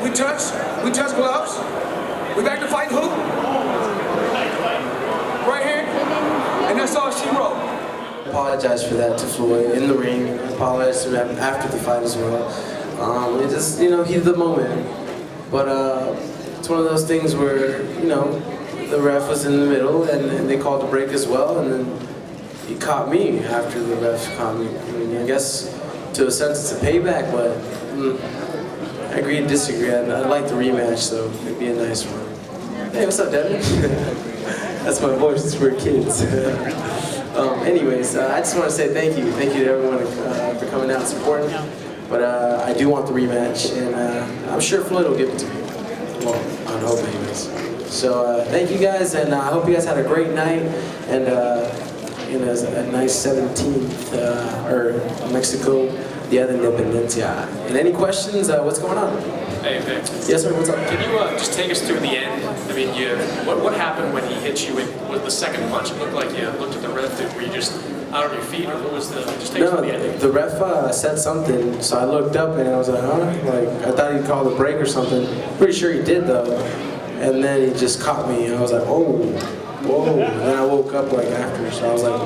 We touch gloves. We back to fight who? Right hand. And that's all she wrote. I apologize for that to Floyd in the ring. I apologize to him after the fight as well. It just, heat of the moment. But it's one of those things where, the ref was in the middle and they called the break as well, and then he caught me after the ref caught me. I mean, I guess to a sense it's a payback, but I agree to disagree. I'd like the rematch, so it'd be a nice one. Hey, what's up, Devin? That's my voice, it's for kids. Anyways, I just want to say thank you. Thank you to everyone for coming out and supporting. But I do want the rematch, and I'm sure Floyd will give it to me. Well, I hope anyways. So thank you guys, and I hope you guys had a great night, and a nice 17th, or Mexico, Dia de Independencia. And any questions? What's going on? Hey, Vic. Yes, sir, what's up? Can you just take us through the end? I mean, what happened when he hit you with the second punch? It looked like you looked at the ref. Were you just out on your feet, or what was the? Just take us through the end. The ref said something, so I looked up and I was like, huh? Like, I thought he'd call the break or something. Pretty sure he did though. And then he just caught me, and I was like, oh, whoa. And then I woke up like after, so I was like,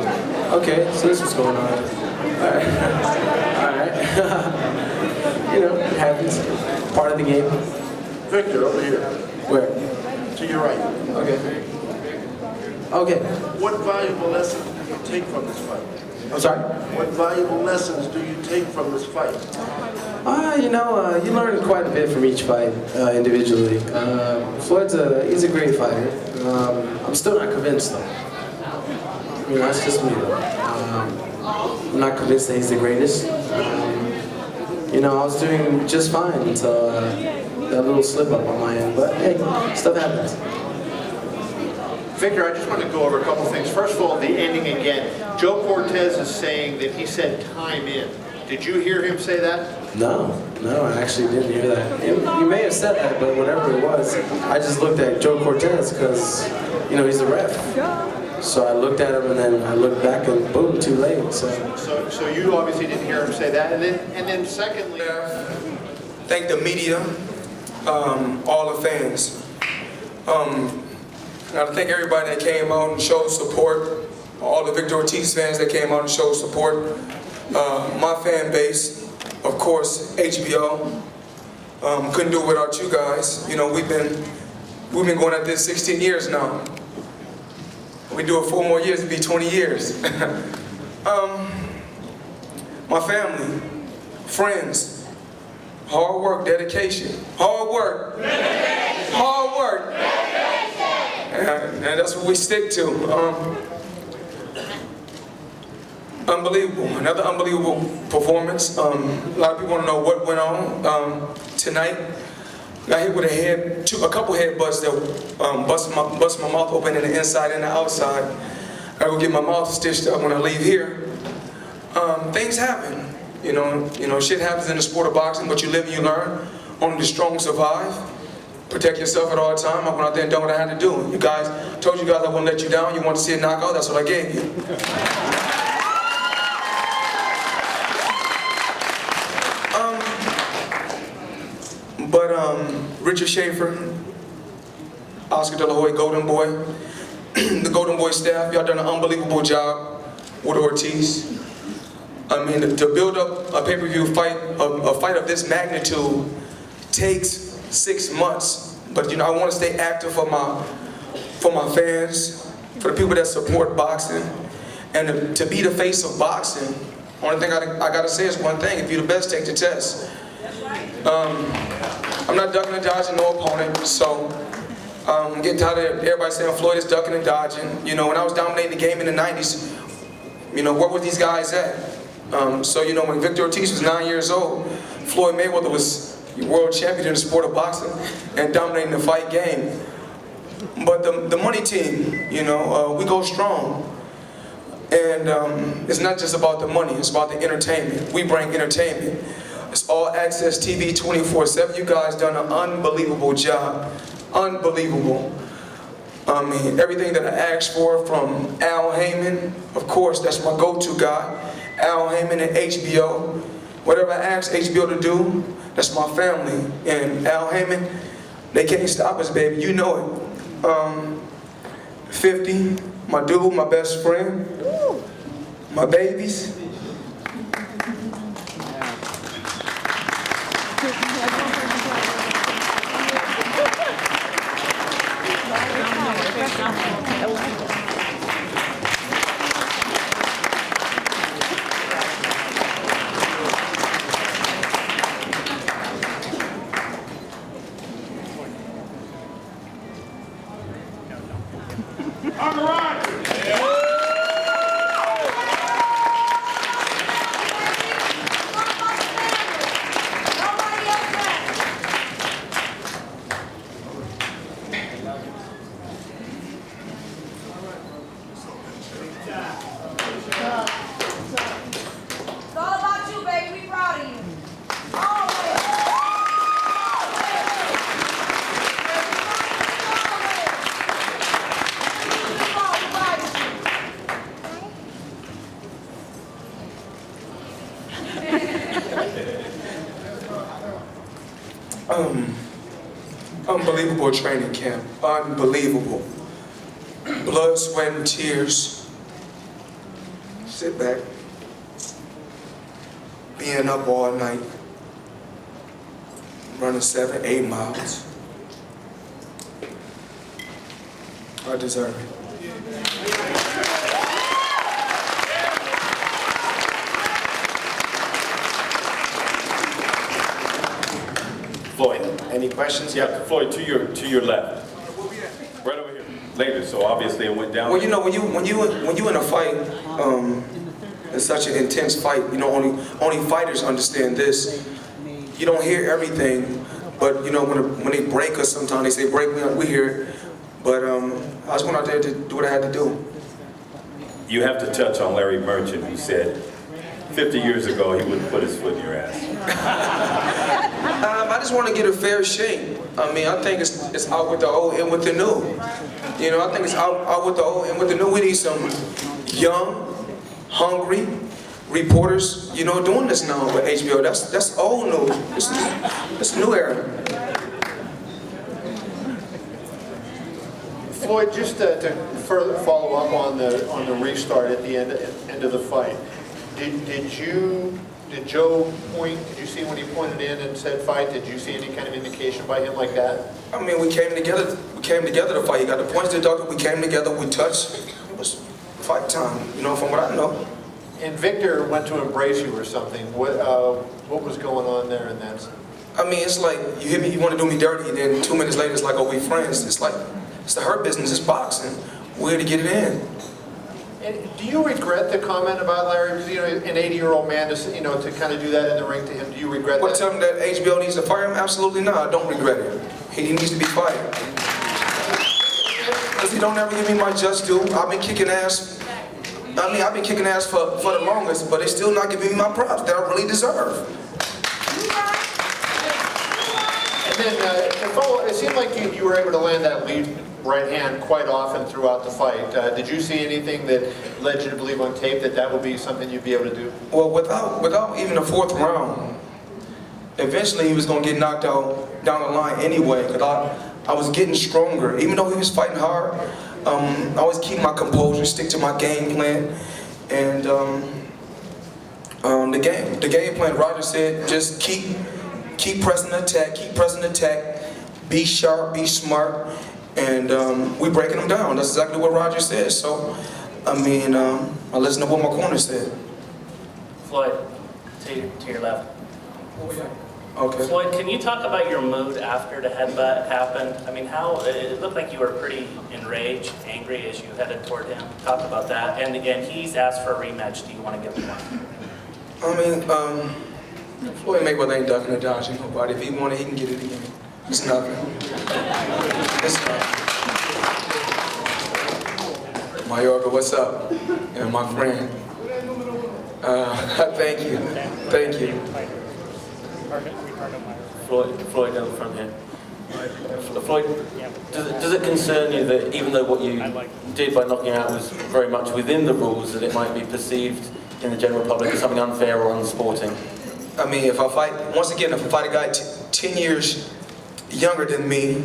okay, so this is what's going on. All right. All right. It happens. Part of the game. Victor, over here. Where? To your right. Okay. Okay. What valuable lessons do you take from this fight? I'm sorry? What valuable lessons do you take from this fight? You learn quite a bit from each fight individually. Floyd's he's a great fighter. I'm still not convinced though. That's just me though. I'm not convinced that he's the greatest. I was doing just fine until that little slip up on my end. But hey, stuff happens. Victor, I just want to go over a couple things. First of all, the ending again. Joe Ortiz is saying that he said time in. Did you hear him say that? No, I actually didn't hear that. You may have said that, but whatever it was, I just looked at Joe Cortez because, he's the ref. So I looked at him and then I looked back and boom, too late. So you obviously didn't hear him say that. And then secondly, Thank the media, all the fans. I thank everybody that came out and showed support. All the Victor Ortiz fans that came out and showed support. My fan base, of course, HBO. Couldn't do it without you guys. We've been going at this 16 years now. We do it 4 more years, it'd be 20 years. My family, friends, hard work, dedication. Hard work. Dedication. Hard work. Dedication. And that's what we stick to. Unbelievable. Another unbelievable performance. A lot of people want to know what went on tonight. Got hit with a couple headbutts that busted my mouth open in the inside and the outside. I go get my mouth stitched up when I leave here. Things happen. Shit happens in the sport of boxing, but you live and you learn. Only the strong survive. Protect yourself at all times. I went out there and done what I had to do. Told you guys I wouldn't let you down. You want to see a knockout? That's what I gave you. Richard Schaefer, Oscar De La Hoya, Golden Boy, the Golden Boy staff, y'all done an unbelievable job with Ortiz. I mean, to build up a pay-per-view fight, a fight of this magnitude takes 6 months. But I want to stay active for my fans, for the people that support boxing, and to be the face of boxing. Only thing I gotta say is one thing: if you're the best, take the test. I'm not ducking and dodging no opponent, so I'm getting tired of everybody saying Floyd is ducking and dodging. When I was dominating the game in the 90s, where were these guys at? When Victor Ortiz was 9 years old, Floyd Mayweather was world champion in the sport of boxing and dominating the fight game. But the money team, we go strong. And it's not just about the money, it's about the entertainment. We bring entertainment. It's all access TV 24/7. You guys done an unbelievable job. Unbelievable. I mean, everything that I asked for from Al Heyman, of course, that's my go-to guy. Al Heyman and HBO. Whatever I asked HBO to do, That's my family. And Al Heyman, they can't stop us, baby. You know it. 50, my dude, my best friend, my babies. It's all about you, baby. We proud of you. Always. Unbelievable training camp. Unbelievable. Blood, sweat, and tears. Sit back. Being up all night. Running 7, 8 miles. I deserve it. Floyd, any questions? Yeah, Floyd, to your left. Right over here. Later, so obviously it went down. Well, you know, when you in a fight, it's such an intense fight. You know, only fighters understand this. You don't hear everything, but you know when they break us, sometimes they say break me up. We hear it, but I just went out there to do what I had to do. You have to touch on Larry Merchant, who said 50 years ago he wouldn't put his foot in your ass. I just want to get a fair shake. I mean, I think it's out with the old and with the new. You know, I think it's out with the old and with the new. We need some young, hungry reporters, you know, doing this now with HBO. That's old news. It's new era. Floyd, just to further follow up on the restart at the end of the fight, did Joe point? Did you see when he pointed in and said fight? Did you see any kind of indication by him like that? I mean, we came together. We came together to fight. He got the points to the doctor. We came together. We touched. It was fight time. You know, from what I know. And Victor went to embrace you or something. What was going on there in that? I mean, it's like you hit me. You want to do me dirty, and then 2 minutes later, it's like, oh, we friends. It's like it's the hurt business. It's boxing. We're here to get it in. And do you regret the comment about Larry? Because, you know, an 80-year-old man, to kind of do that in the ring to him. Do you regret What, that? tell him that HBO needs to fire him? Absolutely not. I don't regret it. He needs to be fired. Because he don't ever give me my just due. I've been kicking ass. I mean, I've been kicking ass for the longest, but they still not giving me my props that I really deserve. And then to follow, it seemed like you were able to land that lead right hand quite often throughout the fight. Did you see anything that led you to believe on tape that would be something you'd be able to do? Well, without even the 4th round, eventually he was going to get knocked out down the line anyway, because I was getting stronger. Even though he was fighting hard, I always keep my composure, stick to my game plan. And the game plan, Roger said, just keep pressing the attack, be sharp, be smart, and we breaking them down. That's exactly what Roger said. So, I mean, I listened to what my corner said. Floyd, to your left. Okay. Floyd, can you talk about your mood after the headbutt happened? I mean, it looked like you were pretty enraged, angry as you headed toward him. Talk about that. And again, he's asked for a rematch. Do you want to give him one? I mean, Floyd Mayweather ain't ducking or dodging nobody. If he wanted, he can get it again. It's nothing. It's nothing. Mayorga, what's up? And my friend. Thank you. Thank you. Floyd down from here. Floyd, does it concern you that even though what you did by knocking out was very much within the rules, that it might be perceived in the general public as something unfair or unsporting? I mean, if I fight a guy 10 years younger than me,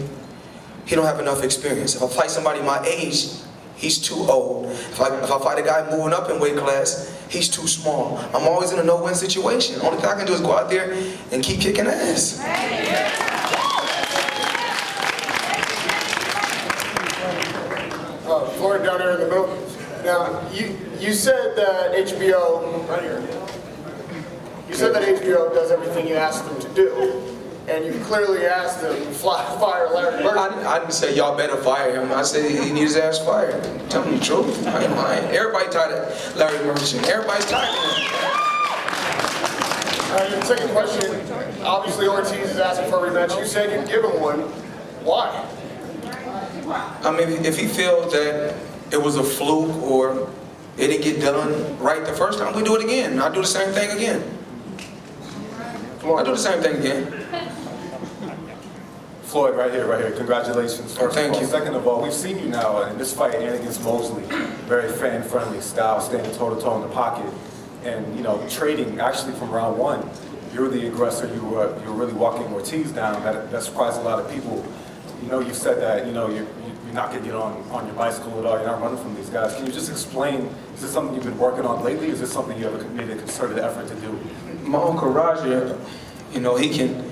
he don't have enough experience. If I fight somebody my age, he's too old. If I fight a guy moving up in weight class, he's too small. I'm always in a no-win situation. Only thing I can do is go out there and keep kicking ass. Floyd down there in the middle. Now, you said that HBO, right here, you said that HBO does everything you asked them to do, and you clearly asked them to fire Larry Bird. I didn't say y'all better fire him. I said he needs his ass fired. I'm telling you the truth. I ain't lying. Everybody tired of Larry Merchant. Everybody's tired of him. The second question, obviously Ortiz is asking for a rematch. You said you'd give him one. Why? I mean, if he feels that it was a fluke or it didn't get done right the first time, we do it again. I do the same thing again. I do the same thing again. Floyd, right here. Congratulations. First Thank of all. you. Second of all, we've seen you now in this fight and against Mosley. Very fan-friendly style, standing toe-to-toe in the pocket. And, you know, trading actually from round one. You're the aggressor. You were really walking Ortiz down. That surprised a lot of people. You know, you said that, you know, you're not getting on your bicycle at all. You're not running from these guys. Can you just explain, is this something you've been working on lately? Is this something you ever made a concerted effort to do? My uncle Roger, you know, he can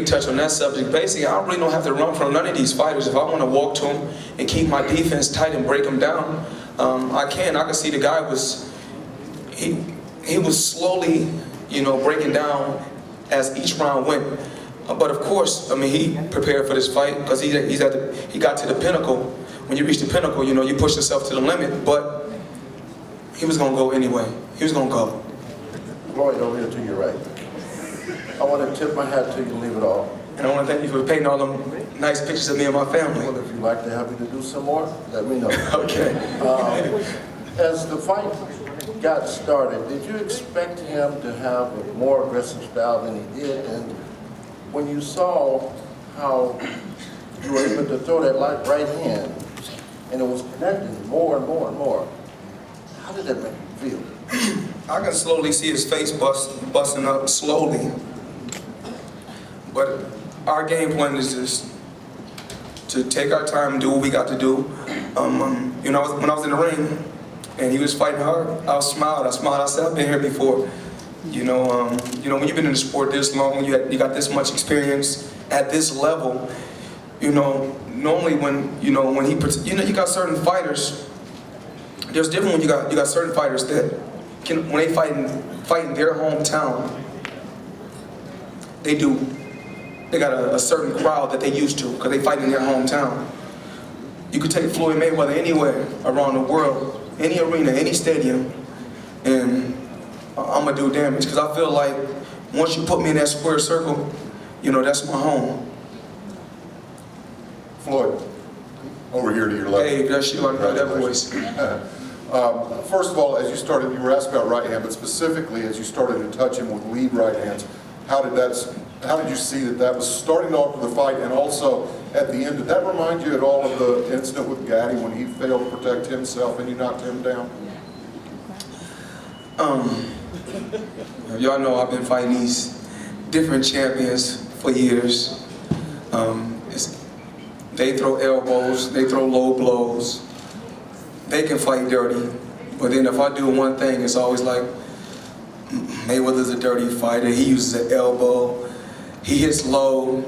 touch on that subject. Basically, I really don't have to run from none of these fighters. If I want to walk to them and keep my defense tight and break them down, I can. I can see the guy he was slowly, you know, breaking down as each round went. But of course, I mean, he prepared for this fight because he got to the pinnacle. When you reach the pinnacle, you know, you push yourself to the limit. But he was gonna go anyway. He was gonna go. Floyd, over here to your right. I want to tip my hat to you and leave it all. And I want to thank you for painting all them nice pictures of me and my family. Well, if you'd like to have me to do some more, let me know. Okay. As the fight got started, did you expect him to have a more aggressive style than he did? And when you saw how you were able to throw that right hand and it was connecting more and more and more, how did that make you feel? I can slowly see his face busting up slowly. But our game plan is just to take our time and do what we got to do. You know, when I was in the ring and he was fighting hard, I smiled. I said, I've been here before. You know, when you've been in the sport this long, you got this much experience at this level. You know, normally when you got certain fighters. There's different when you got certain fighters that when they fight in their hometown, they got a certain crowd that they used to because they fight in their hometown. You could take Floyd Mayweather anywhere around the world, any arena, any stadium, and I'm gonna do damage because I feel like once you put me in that square circle, you know, that's my home. Floyd, over here to your left. Hey, that's you. I know that voice. First of all, as you started, you were asked about right hand, but specifically as you started to touch him with lead right hands, how did you see that was starting off with the fight, and also at the end, did that remind you at all of the incident with Gaddy when he failed to protect himself and you knocked him down? Y'all know I've been fighting these different champions for years. They throw elbows, they throw low blows. They can fight dirty, but then if I do one thing, it's always like, Mayweather's a dirty fighter. He uses an elbow, he hits low,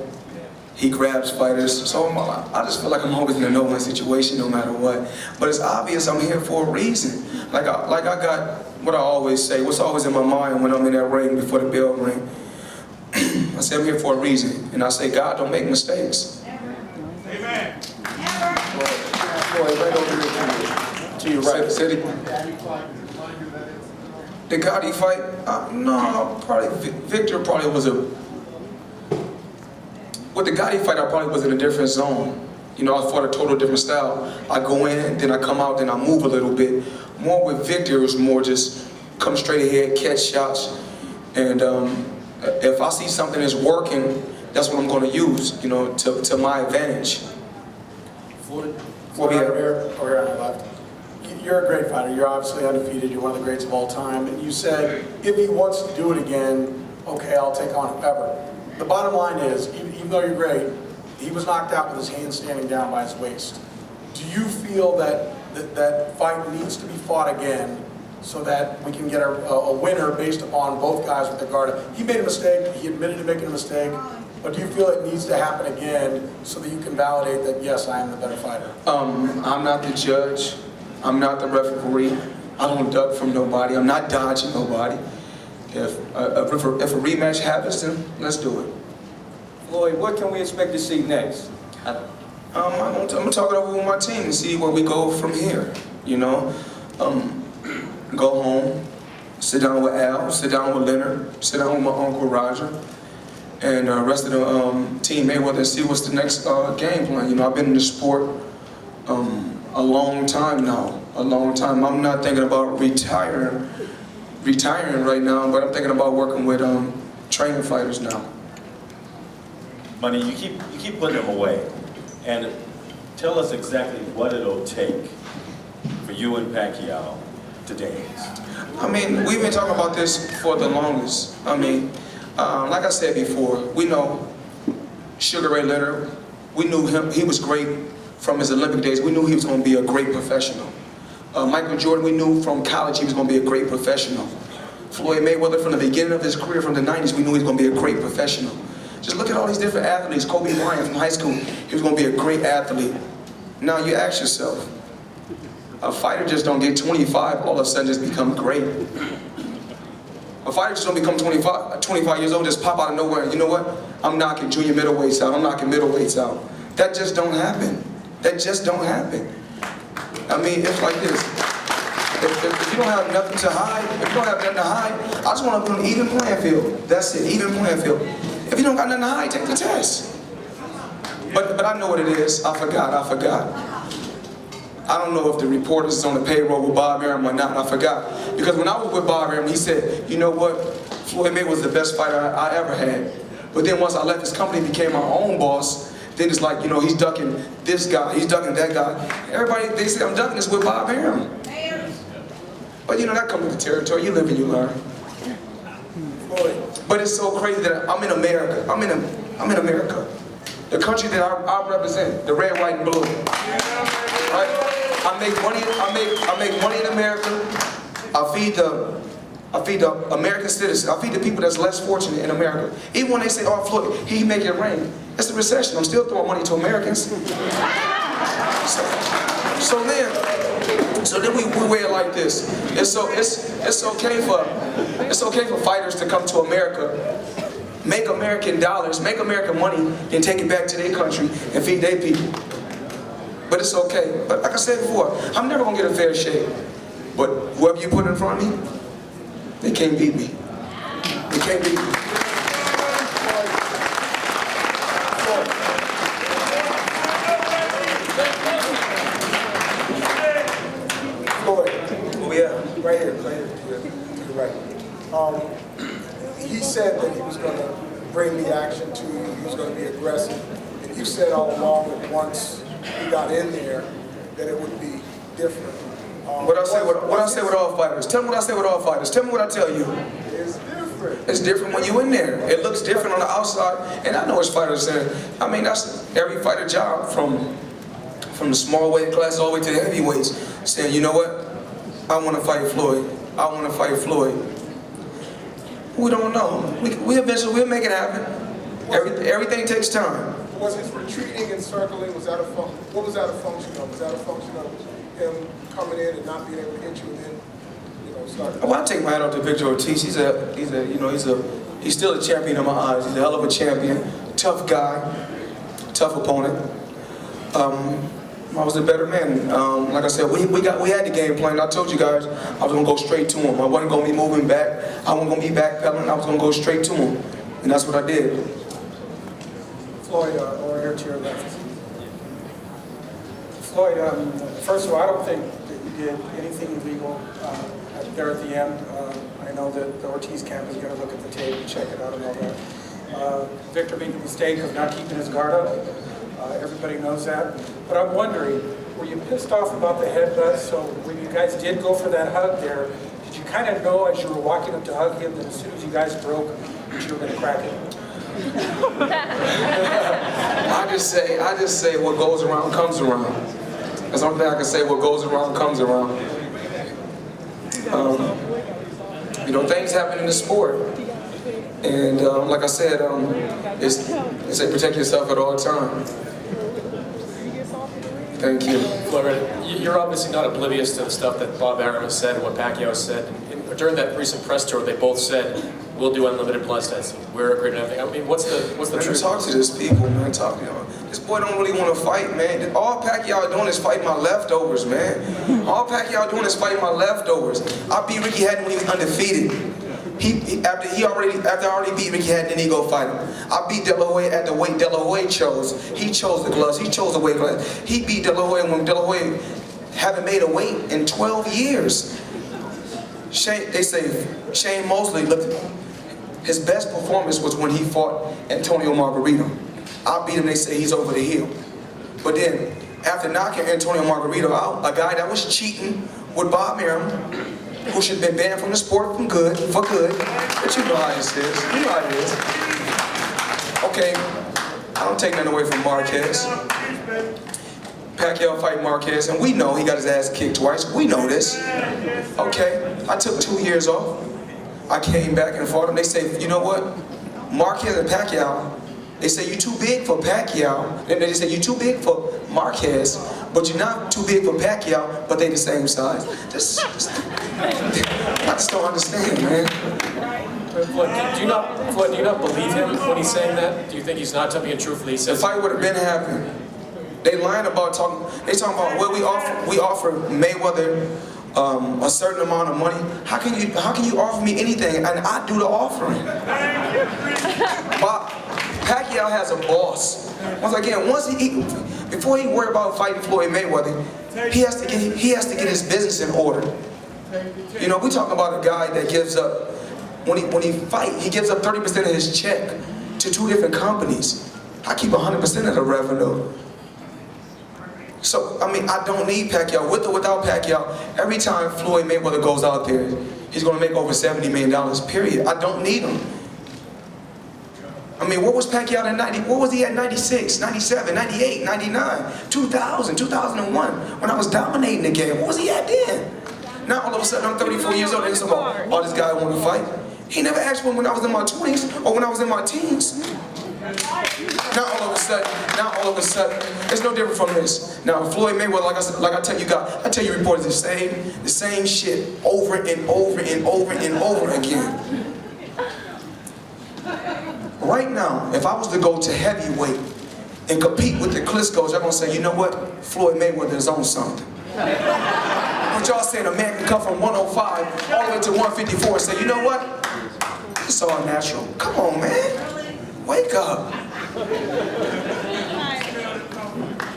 he grabs fighters. So I just feel like I'm always in a no-win situation no matter what. But it's obvious I'm here for a reason. Like I got what I always say, what's always in my mind when I'm in that ring before the bell ring. I say I'm here for a reason, and I say God don't make mistakes. Amen. Floyd, right over here to your right. The Gotti fight? No, probably Victor probably was with the Gotti fight, I probably was in a different zone. You know, I fought a total different style. I go in, then I come out, then I move a little bit. More with Victor, it was more just come straight ahead, catch shots. And if I see something that's working, that's what I'm going to use, you know, to my advantage. Floyd, over here on your left. You're a great fighter. You're obviously undefeated. You're one of the greats of all time. And you said if he wants to do it again, okay, I'll take on whoever. The bottom line is, even though you're great, he was knocked out with his hand standing down by his waist. Do you feel that that fight needs to be fought again so that we can get a winner based upon both guys with their guard up? He made a mistake, he admitted to making a mistake, but do you feel it needs to happen again so that you can validate that, yes, I am the better fighter? I'm not the judge. I'm not the referee. I don't duck from nobody. I'm not dodging nobody. If a rematch happens, then let's do it. Floyd, what can we expect to see next? I'm gonna talk it over with my team and see where we go from here. You know, go home, sit down with Al, sit down with Leonard, sit down with my uncle Roger, and the rest of the team Mayweather, and see what's the next game plan. You know, I've been in the sport a long time now, a long time. I'm not thinking about retiring right now, but I'm thinking about working with training fighters now. Money, you keep putting them away, and tell us exactly what it'll take for you and Pacquiao to dance. I mean, we've been talking about this for the longest. I mean, like I said before, we know Sugar Ray Leonard. We knew him. He was great from his Olympic days. We knew he was going to be a great professional. Michael Jordan, we knew from college he was going to be a great professional. Floyd Mayweather, from the beginning of his career, from the 90s, we knew he was going to be a great professional. Just look at all these different athletes. Kobe Bryant from high school, he was going to be a great athlete. Now you ask yourself, a fighter just don't get 25, all of a sudden just become great. A fighter just don't become 25 years old, just pop out of nowhere, and you know what? I'm knocking junior middleweights out, I'm knocking middleweights out. That just don't happen. That just don't happen. I mean, it's like this. If you don't have nothing to hide, I just want to put an even playing field. That's it, even playing field. If you don't got nothing to hide, take the test. But I know what it is. I forgot. I don't know if the reporters is on the payroll with Bob Arum or not. I forgot. Because when I was with Bob Arum, he said, you know what? Floyd Mayweather was the best fighter I ever had. But then once I left his company, became my own boss, then it's like, you know, he's ducking this guy, he's ducking that guy. Everybody, they say I'm ducking this with Bob Arum. But you know, that comes with the territory. You live and you learn. But it's so crazy that I'm in America. I'm in America. The country that I represent, the red, white, and blue. Right? I make money in America. I feed the American citizens. I feed the people that's less fortunate in America. Even when they say, oh, Floyd, he make it rain. It's a recession. I'm still throwing money to Americans. So then we wear it like this. It's okay for fighters to come to America, make American dollars, make American money, and take it back to their country and feed their people. But it's okay. But like I said before, I'm never gonna get a fair shake. But whoever you put in front of me, they can't beat me. They can't beat me. Right here, to the right. He said that he was going to bring the action to you, he was going to be aggressive. And you said all along that once he got in there, that it would be different. What I say with all fighters. Tell me what I say with all fighters. Tell me what I tell you. It's different. It's different when you're in there. It looks different on the outside. And I know it's fighters saying, I mean, that's every fighter job from the small weight class all the way to the heavyweights, saying, you know what? I want to fight Floyd. I want to fight Floyd. We don't know. We eventually will make it happen. Everything takes time. Was his retreating and circling, was that a what was that a function of? Was that a function of him coming in and not being able to hit you and then, you know, start? Well, I take my hat off to Victor Ortiz. He's still a champion in my eyes. He's a hell of a champion, tough guy, tough opponent. I was a better man. Like I said, we had the game plan. I told you guys I was gonna go straight to him. I wasn't gonna be moving back. I wasn't gonna be backpedaling. I was gonna go straight to him, and that's what I did. Floyd, over here to your left. Floyd, first of all, I don't think that you did anything illegal there at the end. I know that the Ortiz camp is going to look at the tape and check it out and all that. Victor made the mistake of not keeping his guard up. Everybody knows that. But I'm wondering, were you pissed off about the headbutt? So when you guys did go for that hug there, did you kind of know as you were walking up to hug him that as soon as you guys broke, that you were going to crack it? I just say what goes around comes around. That's the only thing I can say. What goes around comes around. You know, things happen in the sport, and like I said, they say protect yourself at all times. Thank you. Floyd, you're obviously not oblivious to the stuff that Bob Arum has said and what Pacquiao said. And during that recent press tour, they both said, "We'll do unlimited blood testing. We're agreeing to everything." I mean, what's the truth? Talk to this people, man. Talk to y'all. This boy don't really want to fight, man. All Pacquiao doing is fighting my leftovers, man. All Pacquiao doing is fighting my leftovers. I beat Ricky Hatton when he was undefeated. After I already beat Ricky Hatton, then he go fight him. I beat De La Hoya at the weight De La Hoya chose. He chose the gloves. He chose the weight class. He beat De La Hoya when De La Hoya haven't made a weight in 12 years. They say Shane Mosley looked. His best performance was when he fought Antonio Margarito. I beat him. They say he's over the hill. But then after knocking Antonio Margarito out, a guy that was cheating with Bob Arum, who should have been banned from the sport for good. But you know how this is. You know how it is. Okay, I don't take nothing away from Marquez. Pacquiao fight Marquez, and we know he got his ass kicked twice. We know this. Okay, I took 2 years off. I came back and fought him. They say, you know what? Marquez and Pacquiao, they say you're too big for Pacquiao. And they say you're too big for Marquez, but you're not too big for Pacquiao, but they the same size. I just don't understand, man. Floyd, do you not believe him when he's saying that? Do you think he's not telling you truthfully? He says the fight would have been happening. They lying about talking. They talking about well, we offer Mayweather a certain amount of money. How can you offer me anything and I do the offering? But Pacquiao has a boss. Once again, before he worry about fighting Floyd Mayweather, he has to get his business in order. You know, we talking about a guy that gives up when he fight, he gives up 30% of his check to 2 different companies. I keep 100% of the revenue. So, I mean, I don't need Pacquiao. With or without Pacquiao, every time Floyd Mayweather goes out there, he's going to make over $70 million, period. I don't need him. I mean, what was Pacquiao in 90? What was he at 96, 97, 98, 99, 2000, 2001? When I was dominating the game, what was he at then? Now all of a sudden I'm 34 years old and it's about, oh, this guy want to fight. He never asked me when I was in my 20s or when I was in my teens. Now all of a sudden, it's no different from this. Now Floyd Mayweather, like I tell you guys, I tell you reporters the same shit over and over and over and over again. Right now, if I was to go to heavyweight and compete with the Klitschko's, y'all gonna say, you know what? Floyd Mayweather is on something. But y'all saying a man can come from 105 all the way to 154 and say, you know what? It's all natural. Come on, man. Wake up.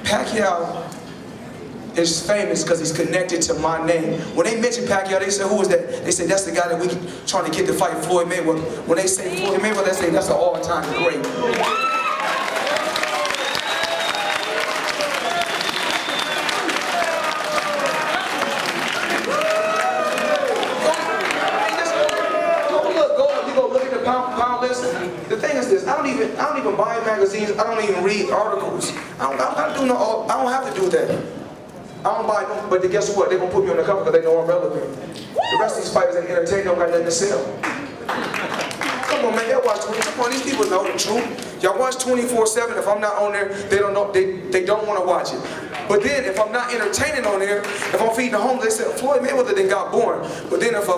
Pacquiao is famous because he's connected to my name. When they mention Pacquiao, they say, who is that? They say, that's the guy that we trying to get to fight Floyd Mayweather. When they say Floyd Mayweather, they say, that's an all-time great. Pound list. The thing is this: I don't even buy magazines. I don't even read articles. I don't have to do that. I don't buy them. But guess what? They're gonna put me on the cover because they know I'm relevant. The rest of these fighters ain't entertained. Don't got nothing to sell. Come on, man. They'll watch 20. Come on, these people know the truth. Y'all watch 24/7. If I'm not on there, they don't know. They don't want to watch it. But then if I'm not entertaining on there, if I'm feeding the homeless, they say Floyd Mayweather then got born. But then if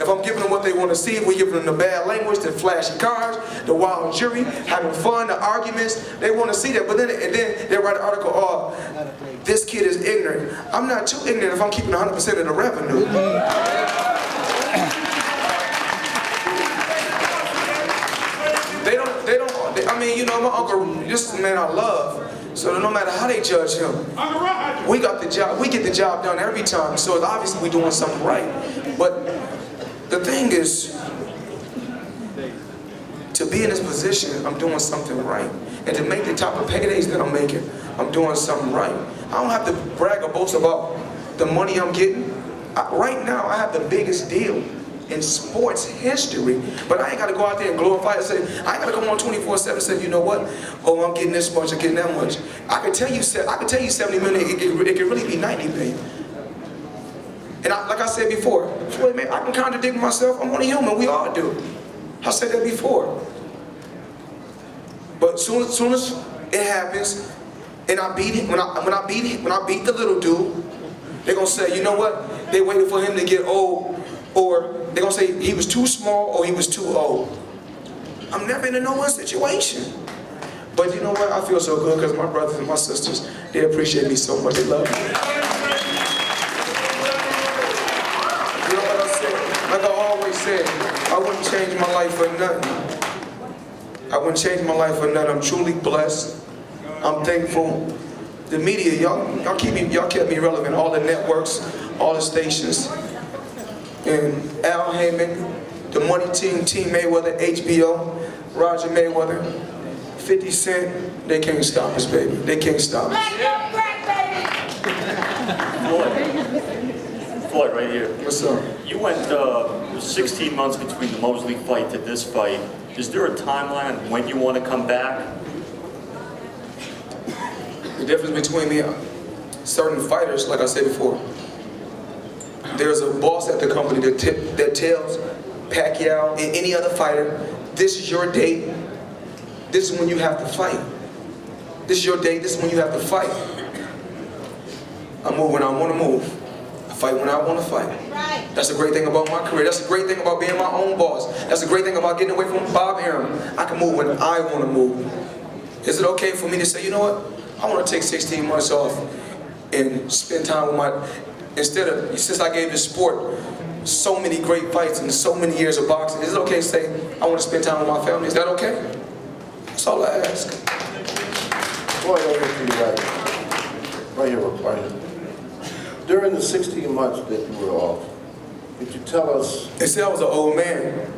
I'm giving them what they want to see, if we're giving them the bad language, the flashy cars, the wild jury, having fun, the arguments, they want to see that. But then they write an article, oh, this kid is ignorant. I'm not too ignorant if I'm keeping 100% of the revenue. I mean, you know, my uncle, this is the man I love. So no matter how they judge him, we get the job done every time. So it's obviously we're doing something right. But the thing is, to be in this position, I'm doing something right. And to make the type of paydays that I'm making, I'm doing something right. I don't have to brag or boast about the money I'm getting. Right now, I have the biggest deal in sports history. But I ain't got to go out there and glorify it and say, I ain't got to come on 24/7 and say, you know what? Oh, I'm getting this much, I'm getting that much. I can tell you 70 million, it can really be 90 million. And like I said before, Floyd, man, I can contradict myself. I'm only human, we all do. I said that before. But soon as it happens, and I beat it, when I beat the little dude, they're gonna say, you know what? They waited for him to get old, or they're gonna say he was too small or he was too old. I'm never in a no one situation. But you know what? I feel so good because my brothers and my sisters, they appreciate me so much. They love me. You know what I said? Like I always said, I wouldn't change my life for nothing. I wouldn't change my life for nothing. I'm truly blessed. I'm thankful. The media, y'all kept me relevant. All the networks, all the stations. And Al Heyman, the Money Team, Team Mayweather, HBO, Roger Mayweather, 50 Cent, they can't stop us, baby. They can't stop us. Floyd, right here. What's up? You went 16 months between the Mosley fight to this fight. Is there a timeline on when you want to come back? The difference between me and certain fighters, like I said before, there's a boss at the company that tells Pacquiao and any other fighter, this is your date, this is when you have to fight. This is your date, this is when you have to fight. I move when I want to move. I fight when I want to fight. That's the great thing about my career. That's the great thing about being my own boss. That's the great thing about getting away from Bob Arum. I can move when I want to move. Is it okay for me to say, you know what? I want to take 16 months off and spend time with my, since I gave this sport so many great fights and so many years of boxing, is it okay to say, I want to spend time with my family? Is that okay? That's all I ask. Floyd, over to you right here, right here. During the 16 months that you were off, could you tell us... They said I was an old man.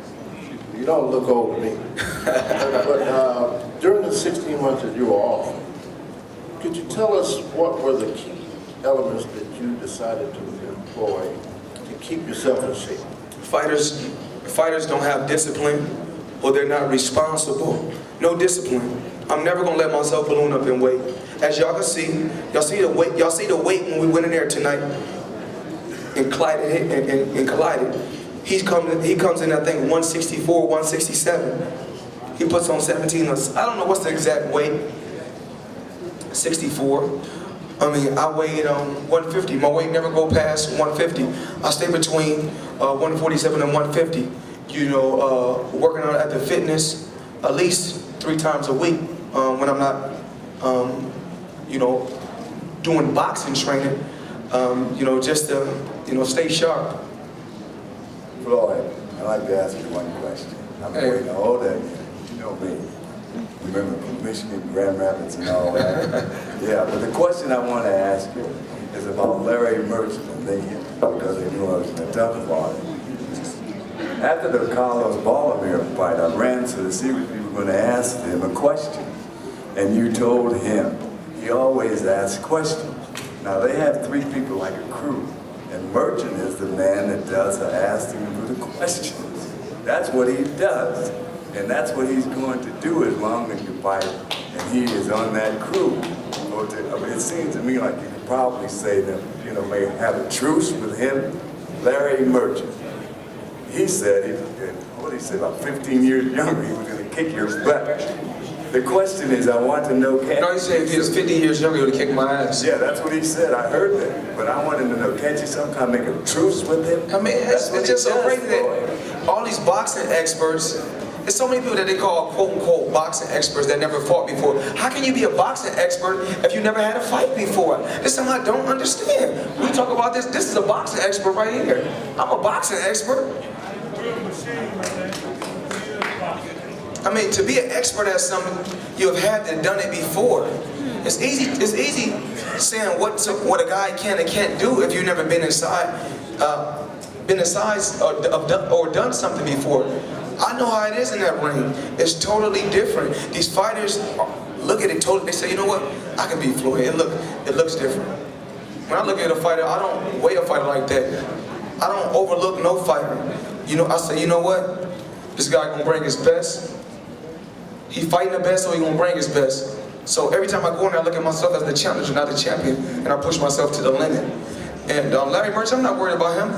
You don't look old to me. But during the 16 months that you were off, could you tell us what were the key elements that you decided to employ to keep yourself in shape? Fighters don't have discipline, or they're not responsible. No discipline. I'm never gonna let myself balloon up in weight. As y'all can see, y'all see the weight when we went in there tonight and collided. He comes in, I think, 164, 167. He puts on 17. I don't know what's the exact weight. 64. I mean, I weighed 150. My weight never go past 150. I stay between 147 and 150. You know, working out at the fitness at least 3 times a week when I'm not, you know, doing boxing training. You know, just to, you know, stay sharp. Floyd, I'd like to ask you one question. I'm way older than you. You know me. Remember from Michigan, Grand Rapids and all that. Yeah, but the question I want to ask you is about Larry Merchant, because they knew I was going to talk about it. After the Carlos Baldomir fight, I ran to see if you were going to ask him a question. And you told him, he always asks questions. Now they have 3 people like a crew. And Merchant is the man that does the asking for the questions. That's what he does. And that's what he's going to do as long as you fight. And he is on that crew. I mean, it seems to me like you could probably say that, you know, may have a truce with him, Larry Merchant. He said, what did he say, about 15 years younger, he was going to kick your butt. The question is, I want to know, No, he said if he was 50 years younger, he would have kicked my ass. Yeah, that's what he said. I heard that. But I wanted to know, can't you somehow make a truce with him? I mean, it's just so crazy that all these boxing experts, there's so many people that they call quote-unquote boxing experts that never fought before. How can you be a boxing expert if you never had a fight before? This is something I don't understand. We talk about this is a boxing expert right here. I'm a boxing expert. I mean, to be an expert at something, you have had to done it before. It's easy saying what a guy can and can't do if you've never been inside or done something before. I know how it is in that ring. It's totally different. These fighters look at it totally. They say, you know what? I can beat Floyd. It looks different. When I look at a fighter, I don't weigh a fighter like that. I don't overlook no fighter. I say, you know what? This guy gonna bring his best. He fighting the best, so he gonna bring his best. So every time I go in there, I look at myself as the challenger, not the champion, and I push myself to the limit. And Larry Merchant, I'm not worried about him.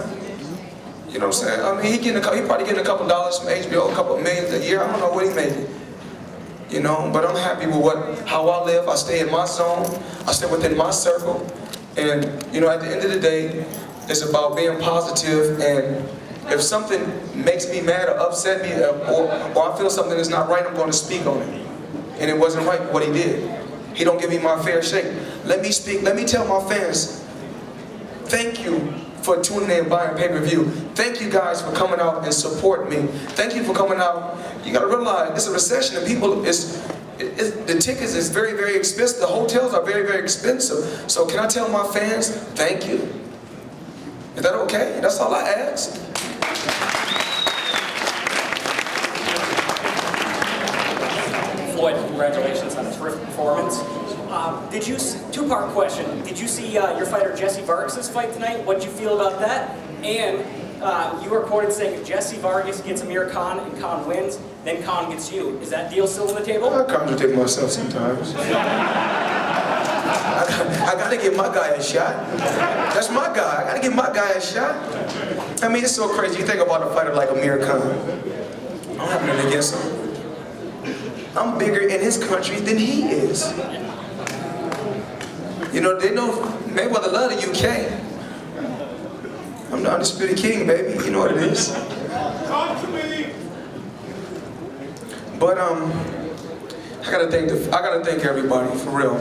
You know what I'm saying? I mean, he probably getting a couple dollars from HBO, a couple millions a year. I don't know what he making. But I'm happy with how I live. I stay in my zone. I stay within my circle. And at the end of the day, it's about being positive. And if something makes me mad or upset me, or I feel something is not right, I'm going to speak on it. And it wasn't right what he did. He don't give me my fair shake. Let me speak. Let me tell my fans, thank you for tuning in and buying pay-per-view. Thank you guys for coming out and supporting me. Thank you for coming out. You got to realize it's a recession and people, the tickets is very, very expensive. The hotels are very, very expensive. So can I tell my fans, thank you? Is that okay? That's all I ask. Floyd, congratulations on a terrific performance. Two-part question. Did you see your fighter Jesse Vargas' fight tonight? What did you feel about that? And you were quoted saying if Jesse Vargas gets Amir Khan and Khan wins, then Khan gets you. Is that deal still on the table? I contradict myself sometimes. I gotta give my guy a shot. That's my guy. I gotta give my guy a shot. I mean, it's so crazy. You think about a fighter like Amir Khan. I don't have nothing against him. I'm bigger in his country than he is. They know Mayweather love the UK. I'm the undisputed king, baby. You know what it is. But I gotta thank everybody for real.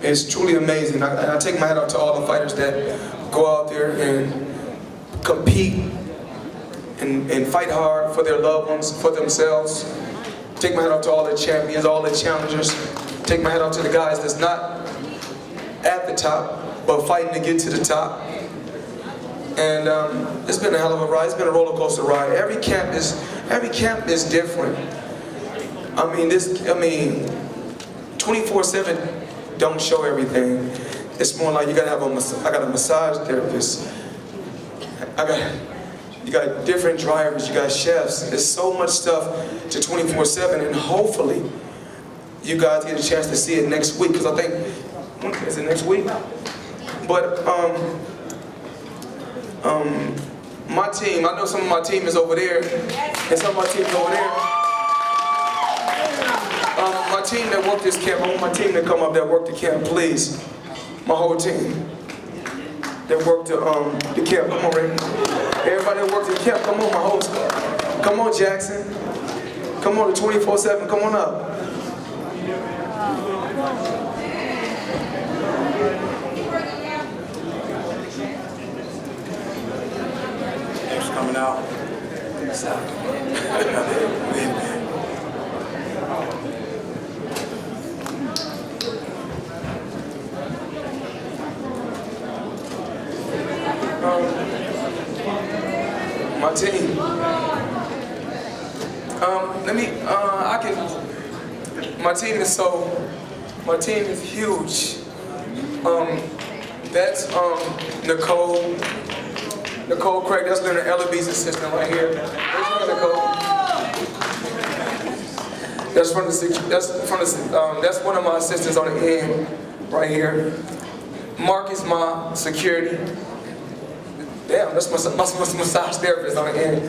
It's truly amazing. I take my hat off to all the fighters that go out there and compete and fight hard for their loved ones, for themselves. Take my hat off to all the champions, all the challengers. Take my hat off to the guys that's not at the top, but fighting to get to the top. And it's been a hell of a ride. It's been a roller coaster ride. Every camp is different. I mean, 24/7 don't show everything. It's more like you gotta have I got a massage therapist. You got different drivers, you got chefs. There's so much stuff to 24/7, and hopefully you guys get a chance to see it next week, because I think, is it next week? But my team, I know some of my team is over there, and some of my team's over there. My team that worked this camp, I want my team to come up that worked the camp, please. My whole team that worked the camp. Come on, Ray. Everybody that worked the camp, come on, my whole squad. Come on, Jackson. Come on to 24/7, come on up. Thanks for coming out. My team. My team is huge. That's Nicole Craig, that's Leonard Ellaby's assistant right here. There's Nicole. That's one of my assistants on the end, right here. Mark is my security. Damn, that's my massage therapist on the end.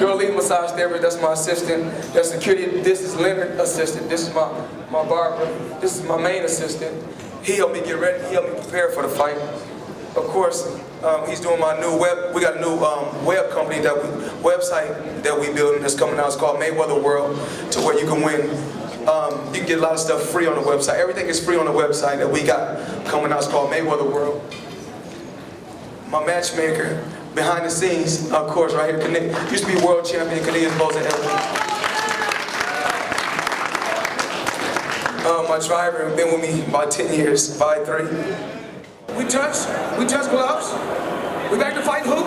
Dorleen massage therapist, that's my assistant. That's security. This is Leonard assistant. This is my barber. This is my main assistant. He helped me get ready. He helped me prepare for the fight. Of course, he's doing my new web. We got a new web company website that we building that's coming out. It's called Mayweather World, to where you can win. You can get a lot of stuff free on the website. Everything is free on the website that we got coming out. It's called Mayweather World. My matchmaker behind the scenes, of course, right here, used to be world champion Canadian Boza. My driver been with me about 10 years, 5'3". We touch gloves. We back to fight who?